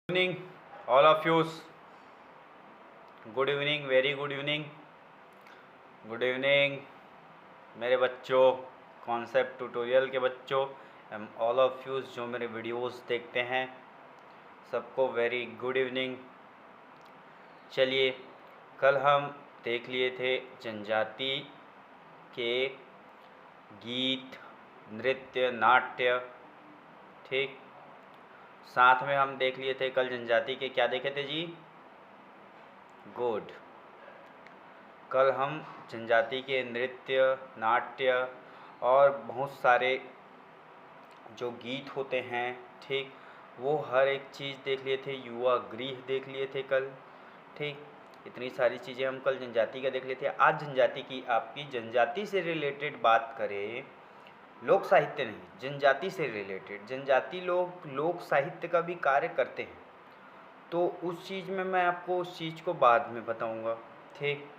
Evening, all of you. Good evening, very good evening, good evening मेरे बच्चों, concept tutorial के बच्चों am all of you जो मेरे वीडियोस देखते हैं, सबको वेरी गुड इवनिंग। चलिए, कल हम देख लिए थे जनजाति के गीत, नृत्य, नाट्य, ठीक। साथ में हम देख लिए थे कल जनजाति के क्या देखे थे जी? गुड। कल हम जनजाति के नृत्य, नाट्य और बहुत सारे जो गीत होते हैं, ठीक, वो हर एक चीज़ देख लिए थे। युवा गृह देख लिए थे कल, ठीक। इतनी सारी चीज़ें हम कल जनजाति का देख लिए थे। आज जनजाति की आपकी जनजाति से रिलेटेड बात करें, लोक साहित्य नहीं, जनजाति से रिलेटेड। जनजाति लोग लोक साहित्य का भी कार्य करते हैं, तो उस चीज़ में मैं आपको उस चीज़ को बाद में बताऊंगा, ठीक।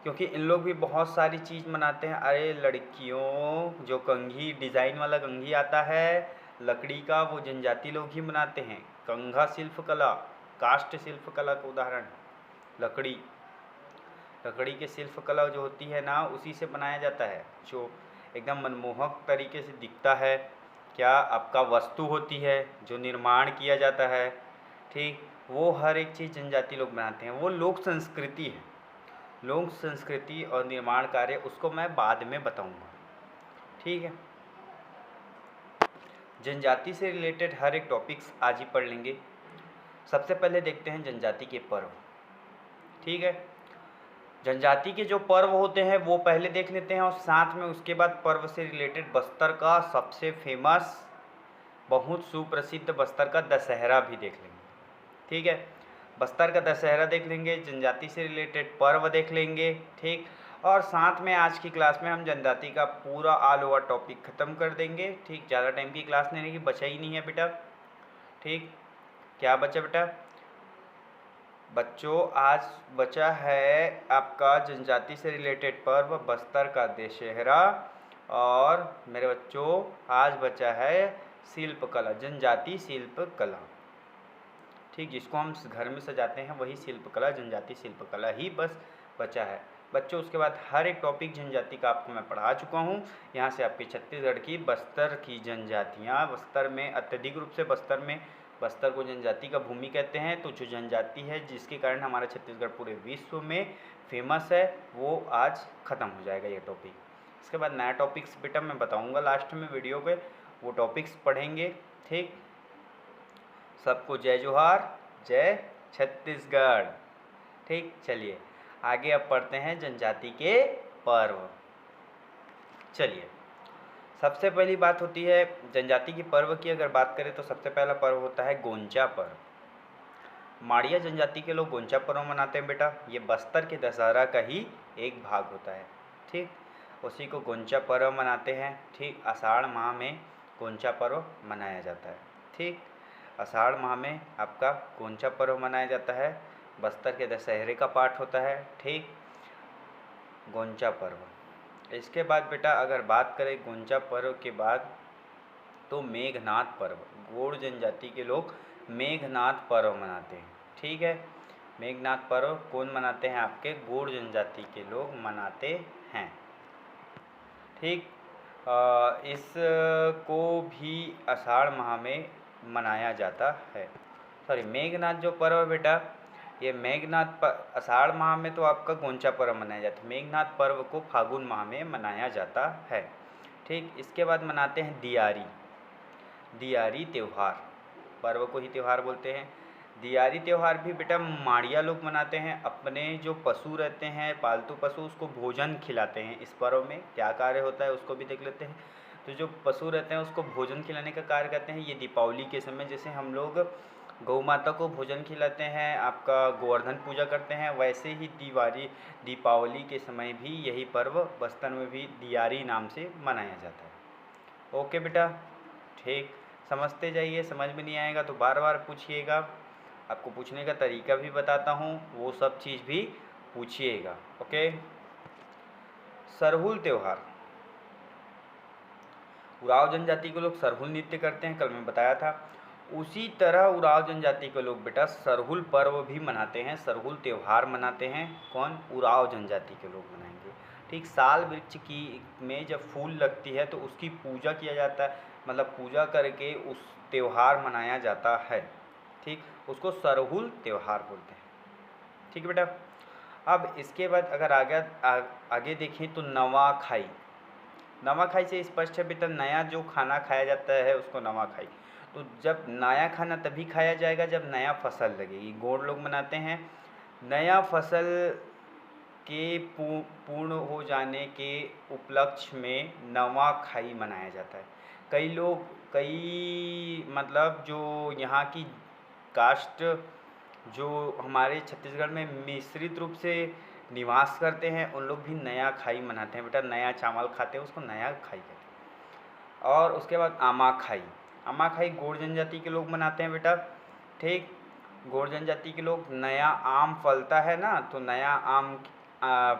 क्योंकि इन लोग भी बहुत सारी चीज़ मनाते हैं। अरे लड़कियों, जो कंघी डिज़ाइन वाला कंघी आता है लकड़ी का, वो जनजाति लोग ही बनाते हैं। कंघा शिल्पकला, काष्ठ शिल्पकला का उदाहरण लकड़ी के शिल्पकला जो होती है ना, उसी से बनाया जाता है, जो एकदम मनमोहक तरीके से दिखता है। क्या आपका वस्तु होती है जो निर्माण किया जाता है, ठीक, वो हर एक चीज़ जनजाति लोग बनाते हैं। वो लोक संस्कृति है। लोक संस्कृति और निर्माण कार्य उसको मैं बाद में बताऊंगा, ठीक है। जनजाति से रिलेटेड हर एक टॉपिक्स आज ही पढ़ लेंगे। सबसे पहले देखते हैं जनजाति के पर्व, ठीक है। जनजाति के जो पर्व होते हैं वो पहले देख लेते हैं, और साथ में उसके बाद पर्व से रिलेटेड बस्तर का सबसे फेमस, बहुत सुप्रसिद्ध बस्तर का दशहरा भी देख लेंगे, ठीक है। बस्तर का दशहरा देख लेंगे, जनजाति से रिलेटेड पर्व देख लेंगे, ठीक। और साथ में आज की क्लास में हम जनजाति का पूरा ऑल ओवर टॉपिक ख़त्म कर देंगे, ठीक। ज़्यादा टाइम की क्लास नहीं रहेगी, बचा ही नहीं है बेटा, ठीक। क्या बचा बेटा? बच्चों, आज बचा है आपका जनजाति से रिलेटेड पर्व बस्तर का दशहरा, और मेरे बच्चों आज बचा है शिल्पकला, जनजाति शिल्पकला, ठीक। जिसको हम घर में सजाते हैं वही शिल्पकला, जनजाति शिल्पकला ही बस बचा है बच्चों। उसके बाद हर एक टॉपिक जनजाति का आपको मैं पढ़ा चुका हूँ। यहाँ से आपकी छत्तीसगढ़ की बस्तर की जनजातियाँ, बस्तर में अत्यधिक रूप से बस्तर को जनजाति का भूमि कहते हैं। तो जो जनजाति है जिसके कारण हमारा छत्तीसगढ़ पूरे विश्व में फेमस है, वो आज ख़त्म हो जाएगा ये टॉपिक। इसके बाद नया टॉपिक्स बेटा मैं बताऊँगा लास्ट में वीडियो पे, वो टॉपिक्स पढ़ेंगे, ठीक। सबको जय जोहार, जय छत्तीसगढ़, ठीक। चलिए आगे अब पढ़ते हैं जनजाति के पर्व। चलिए, सबसे पहली बात होती है जनजाति की पर्व की। अगर बात करें तो सबसे पहला पर्व होता है गोंचा पर्व। माड़िया जनजाति के लोग गोंचा पर्व मनाते हैं बेटा। ये बस्तर के दशहरा का ही एक भाग होता है, ठीक। उसी को गोंचा पर्व मनाते हैं, ठीक। आषाढ़ माह में गोंचा पर्व मनाया जाता है, ठीक। आषाढ़ माह में आपका गोंचा पर्व मनाया जाता है, बस्तर के दशहरे का पाठ होता है, ठीक। गोंचा पर्व। इसके बाद बेटा अगर बात करें गोंचा पर्व के बाद, तो मेघनाद पर्व, गोंड जनजाति के लोग मेघनाद पर्व मनाते हैं, ठीक है। मेघनाद पर्व कौन मनाते हैं? आपके गोंड जनजाति के लोग मनाते हैं, ठीक। इसको भी आषाढ़ माह में मनाया जाता है। सॉरी, मेघनाद जो पर्व है बेटा, ये मेघनाद आषाढ़ माह में तो आपका गोंचा पर्व मनाया जाता है। मेघनाद पर्व को फागुन माह में मनाया जाता है, ठीक। इसके बाद मनाते हैं दियारी त्यौहार, पर्व को ही त्यौहार बोलते हैं। दियारी त्यौहार भी बेटा माड़िया लोग मनाते हैं। अपने जो पशु रहते हैं, पालतू पशु, उसको भोजन खिलाते हैं। इस पर्व में क्या कार्य होता है उसको भी देख लेते हैं। तो जो पशु रहते हैं उसको भोजन खिलाने का कार्य करते हैं। ये दीपावली के समय जैसे हम लोग गौ माता को भोजन खिलाते हैं, आपका गोवर्धन पूजा करते हैं, वैसे ही दीपावली के समय भी यही पर्व बस्तर में भी दियारी नाम से मनाया जाता है। ओके बेटा, ठीक। समझते जाइए, समझ में नहीं आएगा तो बार बार पूछिएगा। आपको पूछने का तरीका भी बताता हूँ, वो सब चीज़ भी पूछिएगा, ओके। सरहुल त्यौहार, उराव जनजाति के लोग सरहुल नृत्य करते हैं, कल मैं बताया था। उसी तरह उराव जनजाति के लोग बेटा सरहुल पर्व भी मनाते हैं, सरहुल त्यौहार मनाते हैं। कौन? उराव जनजाति के लोग मनाएंगे। ठीक, साल वृक्ष की में जब फूल लगती है तो उसकी पूजा किया जाता है, मतलब पूजा करके उस त्यौहार मनाया जाता है। ठीक, उसको सरहुल त्यौहार बोलते हैं। ठीक है बेटा। अब इसके बाद अगर आगे देखें तो नवाखाई। नवाखाई से स्पष्ट है बेटा, नया जो खाना खाया जाता है उसको नवाखाई। तो जब नया खाना तभी खाया जाएगा जब नया फसल लगेगी। गोंड लोग मनाते हैं नया फसल के पूर्ण हो जाने के उपलक्ष्य में नवाखाई मनाया जाता है। कई मतलब जो यहाँ की कास्ट जो हमारे छत्तीसगढ़ में मिश्रित रूप से निवास करते हैं उन लोग भी नया खाई मनाते हैं बेटा। नया चावल खाते हैं उसको नया खाई कहते हैं। और उसके बाद आमाखाई। आमाखाई गोंड जनजाति के लोग मनाते हैं बेटा। ठीक, गोंड जनजाति के लोग नया आम फलता है ना, तो नया आम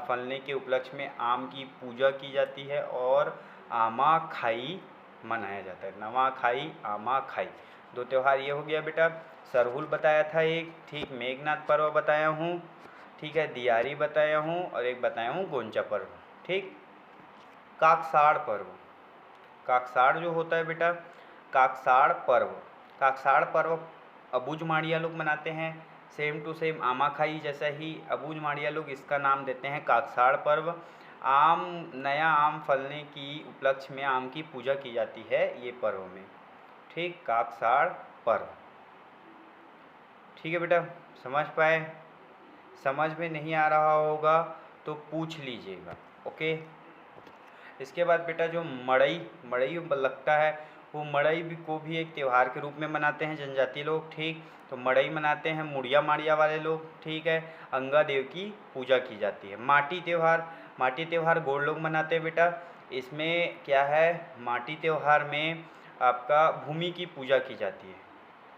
फलने के उपलक्ष्य में आम की पूजा की जाती है और आमाखाई मनाया जाता है। नवाखाई, आमाखाई, दो त्यौहार ये हो गया बेटा। सरहुल बताया था एक, ठीक, मेघनाथ पर्व बताया हूँ, ठीक है, दियारी बताया हूँ और एक बताया हूँ गोंचा पर्व। ठीक, काकसाड़ पर्व। काकसाड़ जो होता है बेटा, काकसाड़ पर्व अबूझ माड़िया लोग मनाते हैं। सेम टू सेम आमाखाई जैसा ही अबूझ माड़िया लोग इसका नाम देते हैं काकसाड़ पर्व। नया आम फलने की उपलक्ष्य में आम की पूजा की जाती है ये पर्व में। ठीक, काकसाड़ पर्व। ठीक है बेटा, समझ पाए? समझ में नहीं आ रहा होगा तो पूछ लीजिएगा। ओके। इसके बाद बेटा जो मड़ई लगता है वो मड़ई को भी एक त्यौहार के रूप में मनाते हैं जनजाति लोग। ठीक, तो मड़ई मनाते हैं मुड़िया माड़िया वाले लोग। ठीक है, अंगा देव की पूजा की जाती है। माटी त्यौहार गोंड लोग मनाते हैं बेटा। इसमें क्या है, माटी त्यौहार में आपका भूमि की पूजा की जाती है।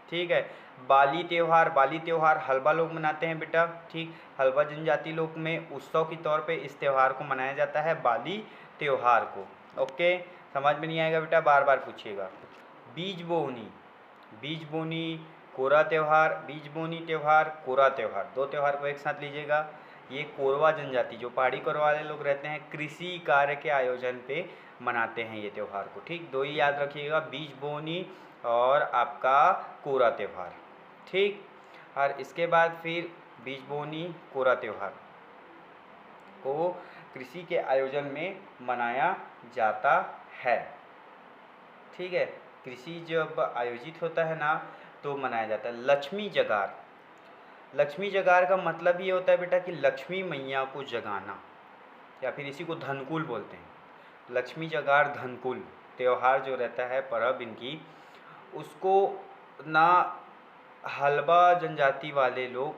ठीक है, बाली त्यौहार हल्बा लोग मनाते हैं बेटा। ठीक, हल्बा जनजाति लोग में उत्सव के तौर पे इस त्यौहार को मनाया जाता है, बाली त्यौहार को। ओके, समझ में नहीं आएगा बेटा बार बार पूछिएगा। बीज बोनी कोरा त्यौहार, बीज बोनी त्यौहार, कोरा त्यौहार, दो त्यौहार को एक साथ लीजिएगा। ये कोरवा जनजाति जो पहाड़ी कोरवा वाले लोग रहते हैं कृषि कार्य के आयोजन पे मनाते हैं ये त्यौहार को। ठीक, दो ही याद रखिएगा, बीज बोनी और आपका कोरा त्यौहार। ठीक, और इसके बाद फिर बीज बोनी कोरा त्यौहार को कृषि के आयोजन में मनाया जाता है। ठीक है, कृषि जब आयोजित होता है ना तो मनाया जाता है। लक्ष्मी जगार का मतलब ये होता है बेटा कि लक्ष्मी मैया को जगाना, या फिर इसी को धनकुल बोलते हैं। लक्ष्मी जगार धनकुल त्यौहार जो रहता है पर्व इनकी, उसको ना हल्बा जनजाति वाले लोग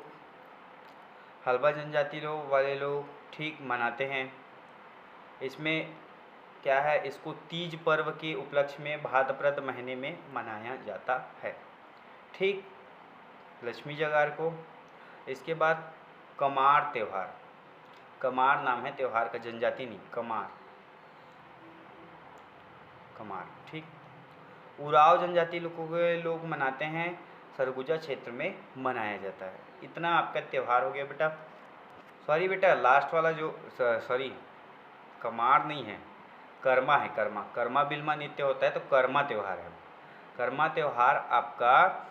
ठीक मनाते हैं। इसमें क्या है, इसको तीज पर्व के उपलक्ष्य में भाद्रपद महीने में मनाया जाता है। ठीक, लक्ष्मी जगार को। इसके बाद कमार त्यौहार, कमार नाम है त्यौहार का, जनजाति नहीं, कमार। ठीक, उराव जनजाति लोग मनाते हैं, सरगुजा क्षेत्र में मनाया जाता है। इतना आपका त्यौहार हो गया बेटा। सॉरी बेटा, लास्ट वाला जो कमार नहीं है, कर्मा है। कर्मा बिल्मा नृत्य होता है तो कर्मा त्यौहार है। कर्मा त्यौहार आपका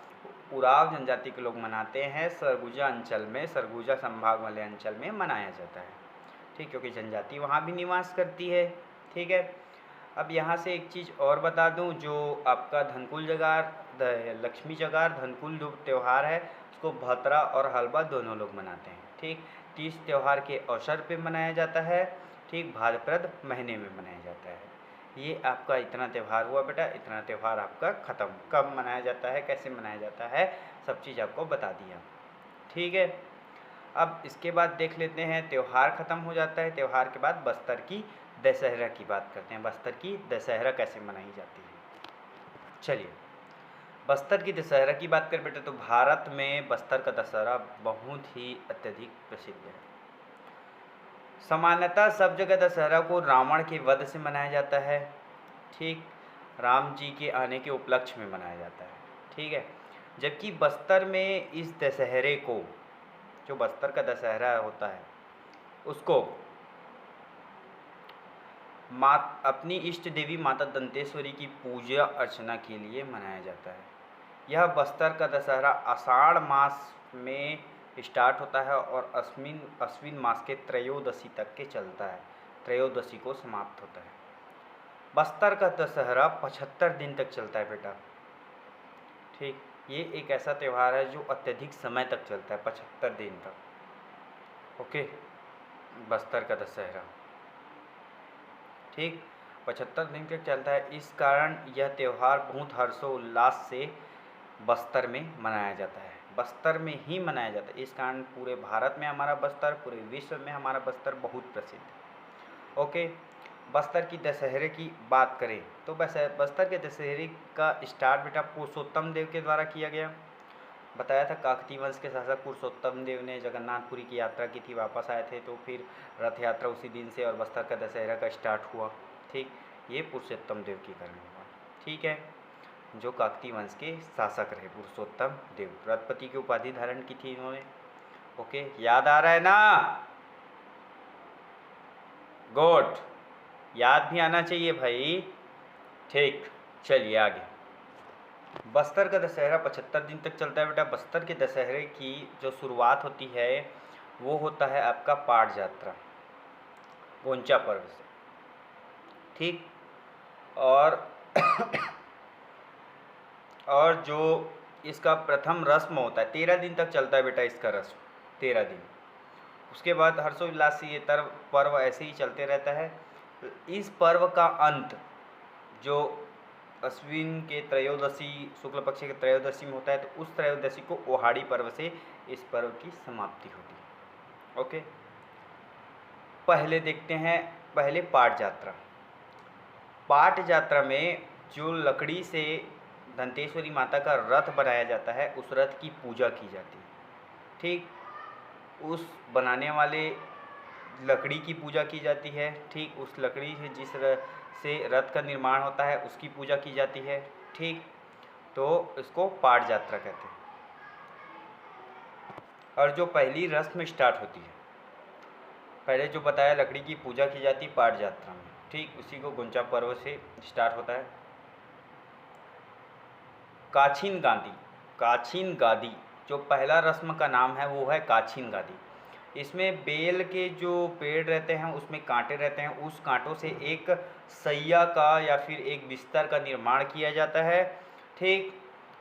उराव जनजाति के लोग मनाते हैं, सरगुजा अंचल में, सरगुजा संभाग वाले अंचल में मनाया जाता है। ठीक, क्योंकि जनजाति वहाँ भी निवास करती है। ठीक है, अब यहाँ से एक चीज़ और बता दूँ, जो आपका धनकुल जगार, लक्ष्मी जगार धनकुल जो त्यौहार है उसको भतरा और हल्बा दोनों लोग मनाते हैं। ठीक, तीज त्यौहार के अवसर पे मनाया जाता है। ठीक, भाद्रपद महीने में मनाया जाता है। ये आपका इतना त्यौहार हुआ बेटा। इतना त्यौहार आपका ख़त्म। कब मनाया जाता है, कैसे मनाया जाता है, सब चीज़ आपको बता दिया। ठीक है, अब इसके बाद देख लेते हैं, त्यौहार ख़त्म हो जाता है। त्यौहार के बाद बस्तर की दशहरा की बात करते हैं। बस्तर की दशहरा कैसे मनाई जाती है, चलिए। बस्तर की दशहरा की बात करें बेटा तो भारत में बस्तर का दशहरा बहुत ही अत्यधिक प्रसिद्ध है। सामान्यतः सब जगह दशहरा को रावण के वध से मनाया जाता है। ठीक, राम जी के आने के उपलक्ष्य में मनाया जाता है। ठीक है। जबकि बस्तर में इस दशहरे को, जो बस्तर का दशहरा होता है, उसको अपनी इष्ट देवी माता दंतेश्वरी की पूजा अर्चना के लिए मनाया जाता है। यह बस्तर का दशहरा आषाढ़ मास में स्टार्ट होता है और अश्विन मास के त्रयोदशी तक के चलता है, त्रयोदशी को समाप्त होता है। बस्तर का दशहरा 75 दिन तक चलता है बेटा। ठीक, ये एक ऐसा त्यौहार है जो अत्यधिक समय तक चलता है, 75 दिन तक। ओके, बस्तर का दशहरा ठीक 75 दिन तक चलता है। इस कारण यह त्यौहार बहुत हर्षोल्लास से बस्तर में मनाया जाता है, बस्तर में ही मनाया जाता है। इस कारण पूरे भारत में हमारा बस्तर, पूरे विश्व में हमारा बस्तर बहुत प्रसिद्ध है। ओके, बस्तर की दशहरे की बात करें तो बस्तर के दशहरे का स्टार्ट बेटा पुरुषोत्तम देव के द्वारा किया गया। बताया था काकतीय वंश के शासक पुरुषोत्तम देव ने जगन्नाथपुरी की यात्रा की थी, वापस आए थे, तो फिर रथ यात्रा उसी दिन से और बस्तर का दशहरा का स्टार्ट हुआ। ठीक, ये पुरुषोत्तम देव के कारण हुआ। ठीक है, जो काकतीय वंश के शासक रहे पुरुषोत्तम देव, रथपति की उपाधि धारण की थी इन्होंने। ओके, याद आ रहा है ना? गुड, याद भी आना चाहिए भाई। ठीक, चलिए आगे। बस्तर का दशहरा 75 दिन तक चलता है बेटा। बस्तर के दशहरे की जो शुरुआत होती है वो होता है आपका पाट यात्रा, गोंचा पर्व से। ठीक, और जो इसका प्रथम रस्म होता है 13 दिन तक चलता है बेटा इसका रस्म, 13 दिन। उसके बाद हर्षोल्लास से ये पर्व ऐसे ही चलते रहता है। इस पर्व का अंत जो अश्विन के त्रयोदशी, शुक्ल पक्ष के त्रयोदशी में होता है, तो उस त्रयोदशी को ओहाड़ी पर्व से इस पर्व की समाप्ति होती है। ओके, पहले देखते हैं पहले पाट यात्रा। पाट यात्रा में जो लकड़ी से दंतेश्वरी माता का रथ बनाया जाता है, उस रथ की पूजा की जाती है। ठीक, उस बनाने वाले लकड़ी की पूजा की जाती है। ठीक, उस लकड़ी से जिस से रथ का निर्माण होता है उसकी पूजा की जाती है। ठीक, तो इसको पाट यात्रा कहते हैं। और जो पहली रस्म स्टार्ट होती है, पहले जो बताया लकड़ी की पूजा की जाती है पाट यात्रा में, ठीक, उसी को गुंचा पर्व से स्टार्ट होता है। काछीन गादी, काछीन गादी जो पहला रस्म का नाम है वो है काछीन गादी। इसमें बेल के जो पेड़ रहते हैं उसमें कांटे रहते हैं, उस कांटों से एक सैया का या फिर एक बिस्तर का निर्माण किया जाता है। ठीक,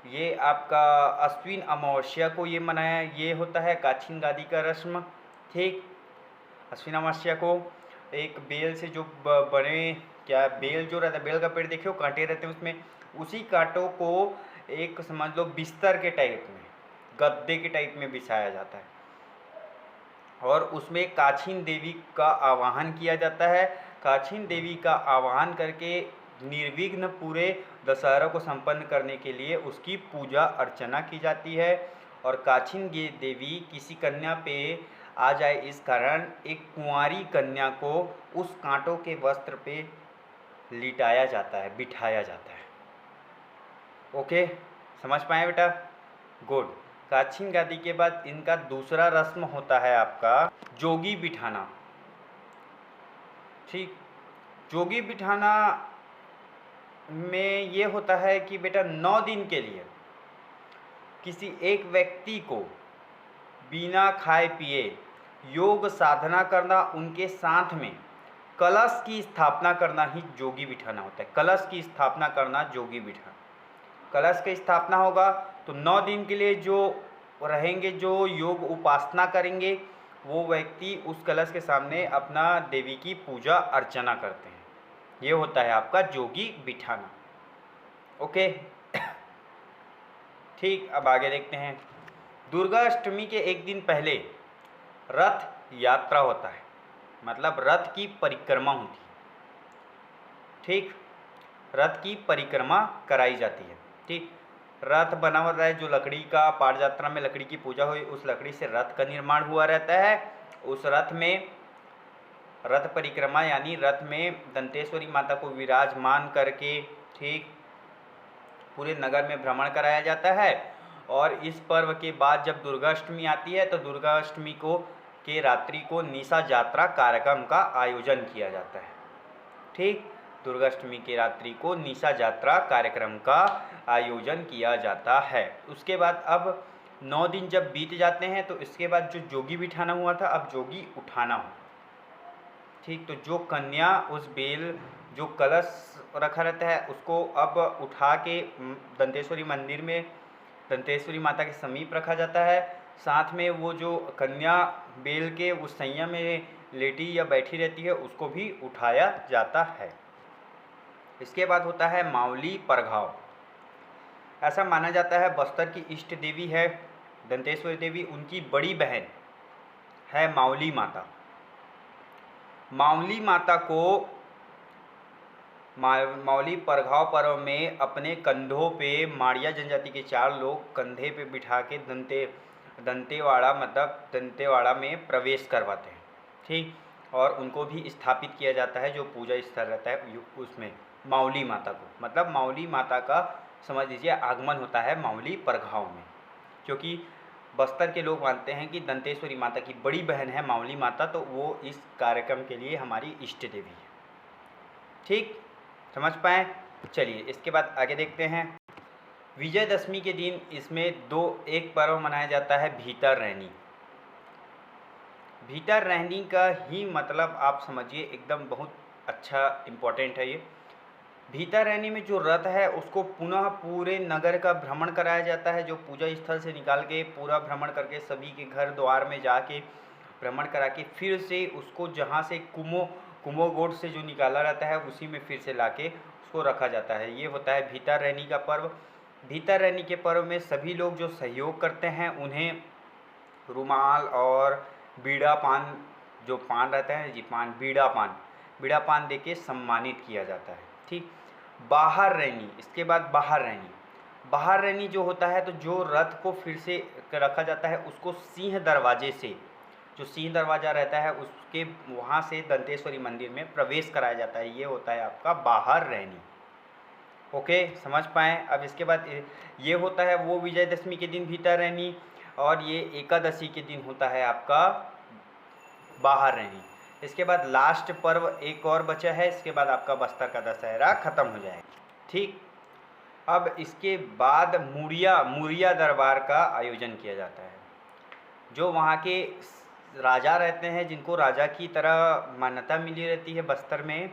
ये आपका अश्विन अमावस्या को ये मनाया, ये होता है काछीन गादी का रस्म। ठीक, अश्विन अमावस्या को एक बेल से जो बने, क्या बेल जो रहता है, बेल का पेड़ देखियो कांटे रहते हैं उसमें, उसी कांटों को एक समझ लो बिस्तर के टाइप में, गद्दे के टाइप में बिछाया जाता है और उसमें काछीन देवी का आवाहन किया जाता है। काछीन देवी का आवाहन करके निर्विघ्न पूरे दशहरा को संपन्न करने के लिए उसकी पूजा अर्चना की जाती है। और काछीन देवी किसी कन्या पे आ जाए इस कारण एक कुंवारी कन्या को उस कांटों के वस्त्र पे लिटाया जाता है, बिठाया जाता है। ओके, समझ पाए बेटा? गुड। काछीन गादी के बाद इनका दूसरा रस्म होता है आपका जोगी बिठाना। ठीक, जोगी बिठाना में ये होता है कि बेटा 9 दिन के लिए किसी एक व्यक्ति को बिना खाए पिए योग साधना करना, उनके साथ में कलश की स्थापना करना ही जोगी बिठाना होता है। कलश की स्थापना करना जोगी बिठाना। कलश की स्थापना होगा तो 9 दिन के लिए जो रहेंगे, जो योग उपासना करेंगे, वो व्यक्ति उस कलश के सामने अपना देवी की पूजा अर्चना करते हैं। ये होता है आपका जोगी बिठाना। ओके, ठीक, अब आगे देखते हैं। दुर्गा अष्टमी के एक दिन पहले रथ यात्रा होता है, मतलब रथ की परिक्रमा होती है। ठीक, रथ की परिक्रमा कराई जाती है। ठीक, रथ बना हुआ है जो लकड़ी का, पाट यात्रा में लकड़ी की पूजा हुई, उस लकड़ी से रथ का निर्माण हुआ रहता है। उस रथ में रथ परिक्रमा यानी रथ में दंतेश्वरी माता को विराजमान करके, ठीक, पूरे नगर में भ्रमण कराया जाता है। और इस पर्व के बाद जब दुर्गाष्टमी आती है तो दुर्गाष्टमी को के रात्रि को निशा यात्रा कार्यक्रम का आयोजन किया जाता है। ठीक, दुर्गाष्टमी की रात्रि को निशा यात्रा कार्यक्रम का आयोजन किया जाता है। उसके बाद अब 9 दिन जब बीत जाते हैं तो इसके बाद जो जोगी बिठाना हुआ था अब जोगी उठाना हो। ठीक, तो जो कन्या उस बेल जो कलश रखा रहता है उसको अब उठा के दंतेश्वरी मंदिर में दंतेश्वरी माता के समीप रखा जाता है। साथ में वो जो कन्या बेल के उस सैया में लेटी या बैठी रहती है उसको भी उठाया जाता है। इसके बाद होता है मावली परघाव। ऐसा माना जाता है बस्तर की इष्ट देवी है दंतेश्वरी देवी, उनकी बड़ी बहन है मावली माता। मावली माता को मावली परघाव पर्व में अपने कंधों पे माड़िया जनजाति के 4 लोग कंधे पे बिठा के दंतेवाड़ा में प्रवेश करवाते हैं। ठीक, और उनको भी स्थापित किया जाता है जो पूजा स्थल रहता है उसमें मावली माता को, मतलब मावली माता का समझ लीजिए आगमन होता है मावली परघाव में, क्योंकि बस्तर के लोग मानते हैं कि दंतेश्वरी माता की बड़ी बहन है मावली माता, तो वो इस कार्यक्रम के लिए हमारी इष्ट देवी है। ठीक, समझ पाए? चलिए इसके बाद आगे देखते हैं। विजयदशमी के दिन इसमें एक पर्व मनाया जाता है भीतर रहनी। भीतर रहनी का ही मतलब आप समझिए एकदम बहुत अच्छा इम्पोर्टेंट है ये। भीतर रहनी में जो रथ है उसको पुनः पूरे नगर का भ्रमण कराया जाता है, जो पूजा स्थल से निकाल के पूरा भ्रमण करके सभी के घर द्वार में जाके भ्रमण करा के फिर से उसको जहाँ से कुमोगोड से जो निकाला रहता है उसी में फिर से लाके उसको रखा जाता है। ये होता है भीतर रहनी का पर्व। भीतर रहनी के पर्व में सभी लोग जो सहयोग करते हैं उन्हें रुमाल और बीड़ा पान, जो पान रहता है जी पान, बीड़ा पान दे के सम्मानित किया जाता है। ठीक, बाहर रहनी, इसके बाद बाहर रहनी जो होता है तो जो रथ को फिर से रखा जाता है उसको सिंह दरवाजे से, जो सिंह दरवाज़ा रहता है उसके वहाँ से दंतेश्वरी मंदिर में प्रवेश कराया जाता है। ये होता है आपका बाहर रहनी। ओके, समझ पाएँ? अब इसके बाद ये होता है वो विजयदशमी के दिन भीतर रहनी, और ये एकादशी के दिन होता है आपका बाहर रहनी। इसके बाद लास्ट पर्व एक और बचा है, इसके बाद आपका बस्तर का दशहरा ख़त्म हो जाएगा। ठीक, अब इसके बाद मुरिया दरबार का आयोजन किया जाता है। जो वहाँ के राजा रहते हैं जिनको राजा की तरह मान्यता मिली रहती है बस्तर में,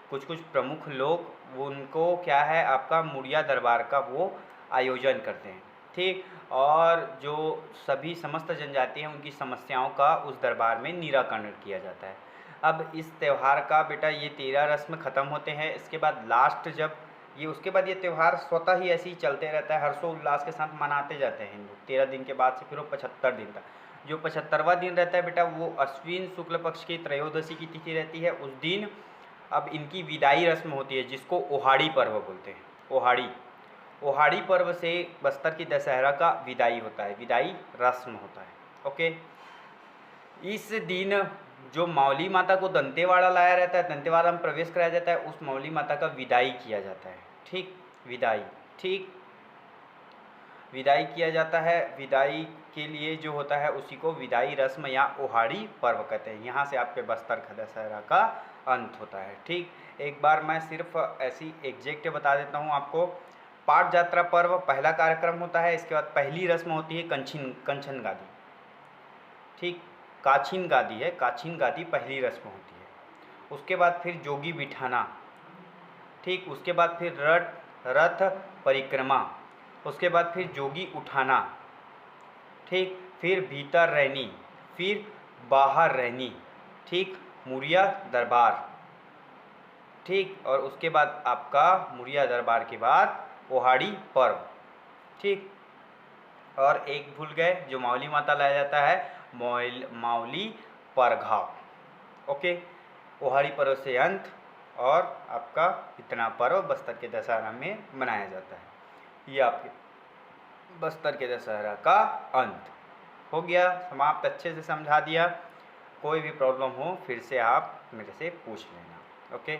कुछ प्रमुख लोग, वो उनको क्या है आपका मुरिया दरबार का वो आयोजन करते हैं। ठीक, और जो सभी समस्त जनजाति हैं उनकी समस्याओं का उस दरबार में निराकरण किया जाता है। अब इस त्यौहार का बेटा ये 13 रस्म ख़त्म होते हैं। इसके बाद लास्ट जब ये उसके बाद ये त्यौहार स्वतः ही ऐसे ही चलते रहता है, हर्षोल्लास के साथ मनाते जाते हैं हिंदू। 13 दिन के बाद से फिर वो 75 दिन तक, जो 75वां दिन रहता है बेटा वो अश्विन शुक्ल पक्ष की त्रयोदशी की तिथि रहती है। उस दिन अब इनकी विदाई रस्म होती है जिसको ओहाड़ी पर्व बोलते हैं। ओहाड़ी पर्व से बस्तर की दशहरा का विदाई होता है, विदाई रस्म होता है। ओके, इस दिन जो मावली माता को दंतेवाड़ा लाया रहता है, दंतेवाड़ा में प्रवेश कराया जाता है, उस मावली माता का विदाई किया जाता है। ठीक, विदाई किया जाता है। विदाई के लिए जो होता है उसी को विदाई रस्म या ओहाड़ी पर्व कहते हैं। यहाँ से आपके बस्तर का दशहरा का अंत होता है। ठीक, एक बार मैं सिर्फ ऐसी एग्जैक्ट बता देता हूँ आपको। पाट यात्रा पर्व पहला कार्यक्रम होता है। इसके बाद पहली रस्म होती है कंचन गादी। ठीक, काछिन गादी पहली रस्म होती है। उसके बाद फिर जोगी बिठाना। ठीक, उसके बाद फिर रथ परिक्रमा, उसके बाद फिर जोगी उठाना। ठीक, फिर भीतर रहनी, फिर बाहर रहनी। ठीक, मुरिया दरबार। ठीक, और उसके बाद आपका मुरिया दरबार के बाद ओहाड़ी पर्व। ठीक, और एक भूल गए जो मावली माता लाया जाता है, मावली परघाव। ओके, ओहाड़ी पर्व से अंत, और आपका इतना पर्व बस्तर के दशहरा में मनाया जाता है। ये आपके बस्तर के दशहरा का अंत हो गया, समाप्त। अच्छे से समझा दिया। कोई भी प्रॉब्लम हो फिर से आप मेरे से पूछ लेना। ओके,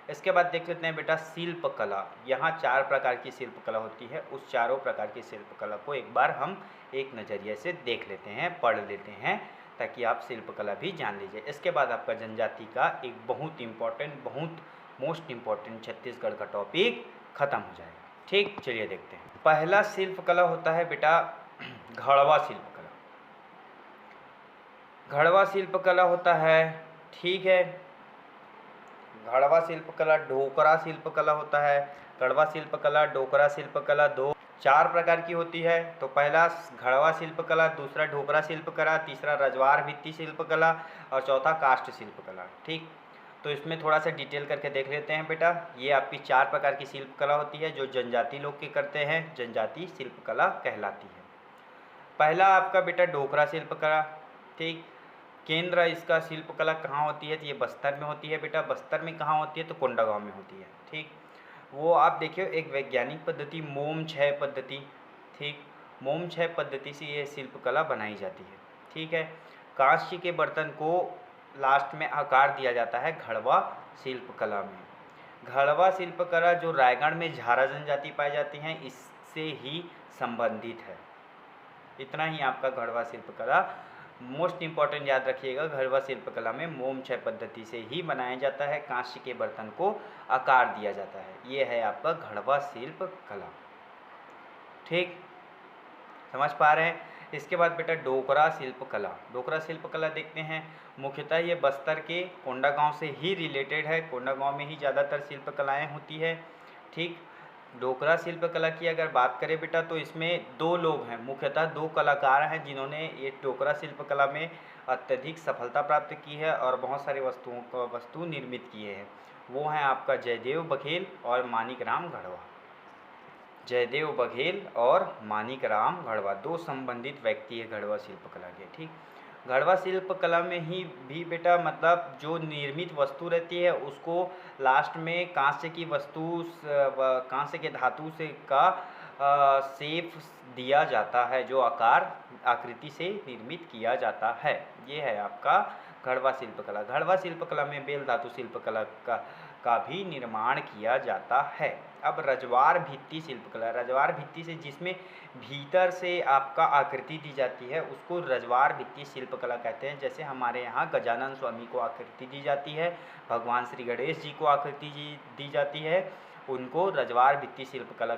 इसके बाद देख लेते हैं बेटा शिल्प कला। यहाँ 4 प्रकार की शिल्प कला होती है, उस चारों प्रकार की शिल्प कला को एक बार हम एक नज़रिए से देख लेते हैं, पढ़ लेते हैं, ताकि आप शिल्प कला भी जान लीजिए। इसके बाद आपका जनजाति का एक बहुत इम्पॉर्टेंट, बहुत मोस्ट इम्पॉर्टेंट छत्तीसगढ़ का टॉपिक खत्म हो जाएगा। ठीक, चलिए देखते हैं। पहला शिल्प कला होता है बेटा घड़वा शिल्प कला। घड़वा शिल्प कला होता है, ठीक है, घड़वा शिल्प कला, ढोकरा शिल्प कला होता है। घड़वा शिल्प कला, डोकरा शिल्प कला 4 प्रकार की होती है। तो पहला घड़वा शिल्प कला, दूसरा ढोकरा शिल्प कला, तीसरा रजवार भित्ति शिल्प कला और चौथा काष्ठ शिल्प कला। ठीक, तो इसमें थोड़ा सा डिटेल करके देख लेते हैं बेटा। ये आपकी 4 प्रकार की शिल्प कला होती है जो जनजाति लोग के करते हैं, जनजाति शिल्प कला कहलाती है। पहला आपका बेटा डोकरा शिल्प कला। ठीक, केंद्र इसका शिल्प कला कहाँ होती है? तो ये बस्तर में होती है बेटा। बस्तर में कहाँ होती है? तो कोंडागांव में होती है। ठीक, वो आप देखिए एक वैज्ञानिक पद्धति मोम क्षय पद्धति, ठीक, मोम क्षय पद्धति से ये शिल्प कला बनाई जाती है। ठीक है, कांस्य के बर्तन को लास्ट में आकार दिया जाता है घड़वा शिल्प कला में। घड़वा शिल्प कला जो रायगढ़ में झारा जनजाति पाई जाती हैं, इससे ही संबंधित है। इतना ही आपका घड़वा शिल्प कला मोस्ट इम्पॉर्टेंट याद रखिएगा। घड़वा शिल्प कला में मोम क्षय पद्धति से ही बनाया जाता है, कांस्य के बर्तन को आकार दिया जाता है। ये है आपका घड़वा शिल्प कला। ठीक, समझ पा रहे हैं? इसके बाद बेटा डोकरा शिल्प कला। डोकरा शिल्प कला देखते हैं। मुख्यतः ये बस्तर के कोंडागांव से ही रिलेटेड है। कोंडागांव में ही ज़्यादातर शिल्प कलाएँ होती है। ठीक, डोकरा शिल्प कला की अगर बात करें बेटा तो इसमें 2 लोग हैं, मुख्यतः 2 कलाकार हैं जिन्होंने ये डोकरा शिल्प कला में अत्यधिक सफलता प्राप्त की है और बहुत सारी वस्तु निर्मित किए हैं। वो हैं आपका जयदेव बघेल और मानिक राम घड़वा। जयदेव बघेल और मानिक राम घड़वा 2 संबंधित व्यक्ति है घड़वा शिल्प कला के। ठीक, घड़वा शिल्प कला में ही भी बेटा मतलब जो निर्मित वस्तु रहती है उसको लास्ट में कांस्य की वस्तु, कांस्य के धातु से का शेप दिया जाता है, जो आकृति से निर्मित किया जाता है। ये है आपका घड़वा शिल्प कला। घड़वा शिल्प कला में बेल धातु शिल्प कला का भी निर्माण किया जाता है। अब रजवार भित्ति शिल्प कला। रजवार भित्ति से जिसमें भीतर से आपका आकृति दी जाती है उसको रजवार भित्ति शिल्प कला कहते हैं। जैसे हमारे यहाँ गजानन स्वामी को आकृति दी जाती है, भगवान श्री गणेश जी को आकृति दी जाती है, उनको रजवार भित्ति शिल्प कला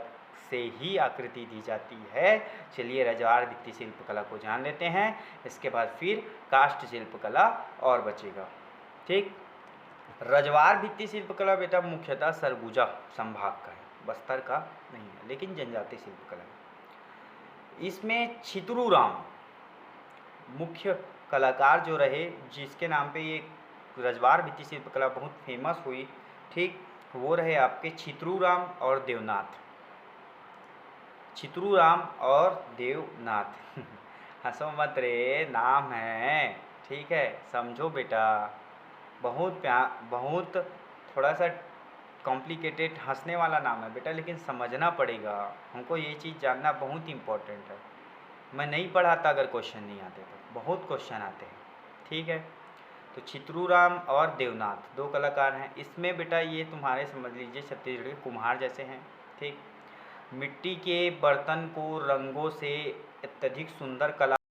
से ही आकृति दी जाती है। चलिए रजवार भित्ति शिल्प कला को जान लेते हैं। इसके बाद फिर काष्ठ शिल्प कला और बचेगा। ठीक, रजवार भित्ति शिल्प कला बेटा मुख्यतः सरगुजा संभाग का है, बस्तर का नहीं है, लेकिन जनजाति शिल्प कला है। इसमें छितरू राम मुख्य कलाकार जो रहे, जिसके नाम पे ये रजवार भित्ति शिल्प कला बहुत फेमस हुई। ठीक, वो रहे आपके छितरू राम और देवनाथ। छितरू राम और देवनाथ हंसो मत रे, नाम है। ठीक है, समझो बेटा, बहुत थोड़ा सा कॉम्प्लिकेटेड हंसने वाला नाम है बेटा, लेकिन समझना पड़ेगा हमको। ये चीज़ जानना बहुत इम्पोर्टेंट है। मैं नहीं पढ़ाता अगर क्वेश्चन नहीं आते तो, बहुत क्वेश्चन आते हैं। ठीक है, तो छितरू राम और देवनाथ 2 कलाकार हैं। इसमें बेटा ये तुम्हारे समझ लीजिए छत्तीसगढ़ के कुम्हार जैसे हैं। ठीक, मिट्टी के बर्तन को रंगों से अत्यधिक सुंदर कला